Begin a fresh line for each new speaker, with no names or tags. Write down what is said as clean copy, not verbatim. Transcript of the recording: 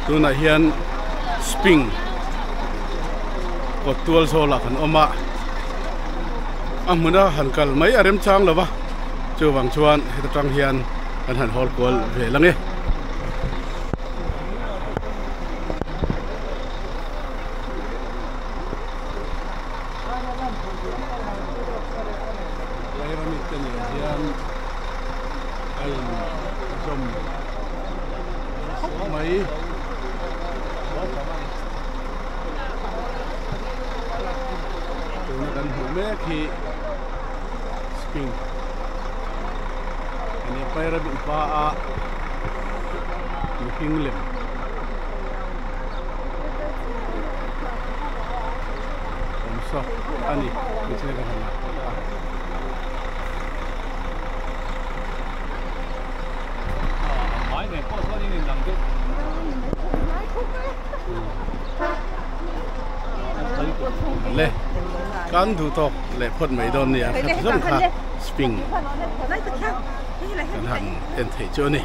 tu na hian spring ko tual so la kan oma amuna hankal mai arem chang lawa chu wang chuan heta tang hian kan han hol kol ve lange spring ini paira bin paa looking lem so ani bisne ka hana mai ne ko so ni nang de le kan thu to le phot mai don ni a khap zong kha spring kan han en thei chu ni